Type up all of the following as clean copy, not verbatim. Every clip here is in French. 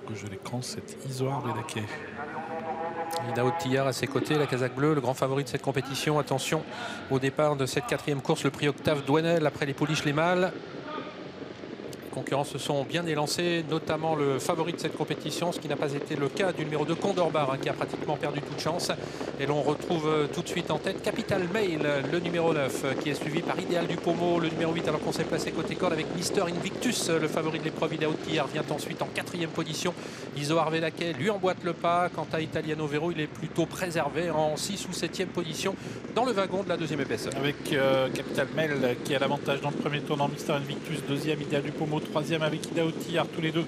gauche de l'écran, c'est Isoard Vedake. Idaho Tillard à ses côtés, la casaque bleue, le grand favori de cette compétition. Attention au départ de cette quatrième course, le prix Octave Douanel après les pouliches les mâles. Les concurrents se sont bien élancés, notamment le favori de cette compétition, ce qui n'a pas été le cas du numéro 2 Condor Bar, qui a pratiquement perdu toute chance. Et l'on retrouve tout de suite en tête Capital Mail, le numéro 9, qui est suivi par Idéal du Pommeau, le numéro 8, alors qu'on s'est placé côté corde avec Mister Invictus, le favori de l'épreuve. Idaho Tillard vient ensuite en quatrième position. Isoard Vedake lui emboîte le pas. Quant à Italiano Vero, il est plutôt préservé en 6 ou 7e position dans le wagon de la deuxième épaisseur. Avec Capital Mail qui a l'avantage dans le premier tour dans Mister Invictus, deuxième Idéal du Pommeau, troisième avec Idaho Tillard, tous les deux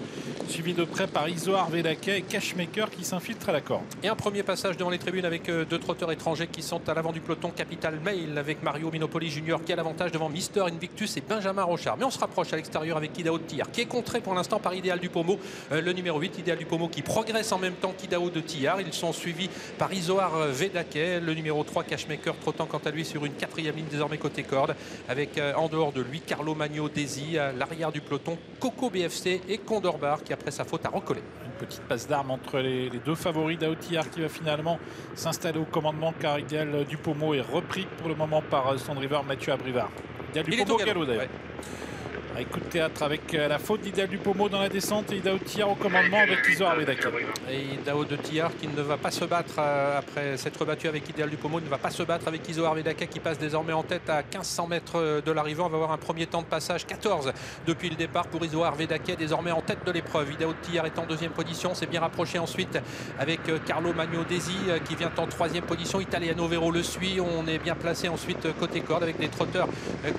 suivis de près par Isoard Vedake et Cashmaker qui s'infiltre à la corde. Et un premier passage devant les tribunes avec deux trotteurs étrangers qui sont à l'avant du peloton. Capital Mail avec Mario Minopoli Junior qui a l'avantage devant Mister Invictus et Benjamin Rochard. Mais on se rapproche à l'extérieur avec Idaho Tillard qui est contré pour l'instant par Idéal du Pommeau, le numéro 8, Idéal du Pommeau qui progresse en même temps qu'Idaho de Tillard. Ils sont suivis par Isoard Vedake, le numéro 3 Cashmaker trottant quant à lui sur une quatrième ligne désormais côté corde avec en dehors de lui Carlo Magno Desi à l'arrière du peloton, Coco BFC et Condor Bar qui après sa faute a recollé. Une petite passe d'armes entre les deux favoris. Idaho Tillard qui va finalement s'installer au commandement car Idéal du Pommeau est repris pour le moment par son driver Mathieu Abrivard. Idéal du Pommeau au galop d'ailleurs. Ouais. Avec coup de théâtre avec la faute d'Idéal du Pommeau dans la descente et Idaho Tillard au commandement avec Isoard Vedake. Et Idaho de Tillard qui ne va pas se battre après s'être rebattu avec Idéal du Pommeau, ne va pas se battre avec Isoard Vedake qui passe désormais en tête à 1500 mètres de l'arrivée. On va avoir un premier temps de passage 14 depuis le départ pour Isoard Vedake, désormais en tête de l'épreuve. Idaho de Tillard est en deuxième position, c'est bien rapproché ensuite avec Carlo Magno Desi qui vient en troisième position. Italiano Vero le suit, on est bien placé ensuite côté corde avec des trotteurs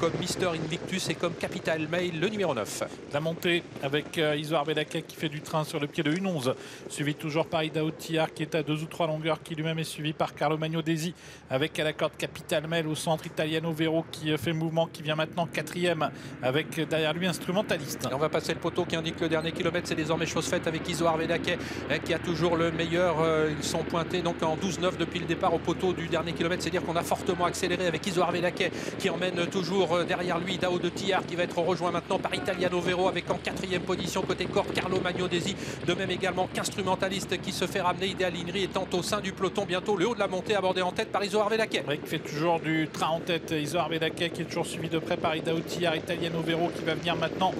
comme Mister Invictus et comme Capital Mail, le numéro 9. La montée avec Isoard Vedake qui fait du train sur le pied de 1-11, suivi toujours par Idaho Tillard qui est à 2 ou 3 longueurs, qui lui-même est suivi par Carlo Magno Desi avec à la corde Capital Mail au centre, Italiano Vero qui fait mouvement, qui vient maintenant quatrième avec derrière lui Instrumentaliste. Et on va passer le poteau qui indique le dernier kilomètre, c'est désormais chose faite avec Isoard Vedake qui a toujours le meilleur. Ils sont pointés donc en 12-9 depuis le départ au poteau du dernier kilomètre, c'est-à-dire qu'on a fortement accéléré avec Isoard Vedake qui emmène toujours derrière lui Idaho de Tillard qui va être rejoint maintenant par Italiano Vero avec en quatrième position côté corde Carlo Magno Desi, de même également qu'Instrumentaliste qui se fait ramener. Idéal Inri étant au sein du peloton, bientôt le haut de la montée abordé en tête par Isoard Vedake. Oui, qui fait toujours du train en tête, Isoard Vedake qui est toujours suivi de près par Idaho Tillard, Italiano Vero qui va venir maintenant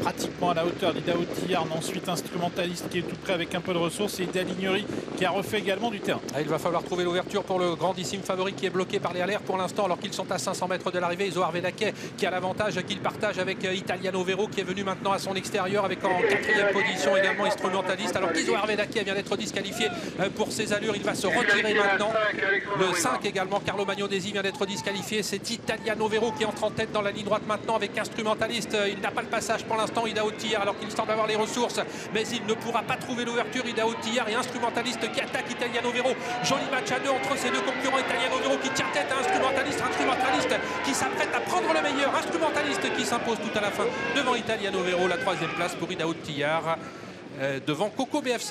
pratiquement à la hauteur d'Idaho Tillard, ensuite Instrumentaliste qui est tout près avec un peu de ressources et Idéal Inri qui a refait également du terrain. Il va falloir trouver l'ouverture pour le grandissime favori qui est bloqué par les LR pour l'instant alors qu'ils sont à 500 mètres de l'arrivée. Isoard Vedake qui a l'avantage qu'il partage avec Italiano Vero qui est venu maintenant à son extérieur avec en quatrième position également Instrumentaliste, alors qu'Isoard Vedake vient d'être disqualifié pour ses allures. Il va se retirer maintenant. Le 5 également, Carlo Magno Desi vient d'être disqualifié. C'est Italiano Vero qui entre en tête dans la ligne droite maintenant avec Instrumentaliste. Il n'a pas le passage pour l'instant, Idaho Tillard, alors qu'il semble avoir les ressources, mais il ne pourra pas trouver l'ouverture. Idaho Tillard et Instrumentaliste qui attaque Italiano Vero. Joli match à deux entre ces deux concurrents. Italiano Vero qui tient tête à Instrumentaliste qui s'apprête à prendre le meilleur. Instrumentaliste qui s'impose tout à la fin devant Italiano Vero. La troisième place pour Idaho Tillard devant Coco BFC.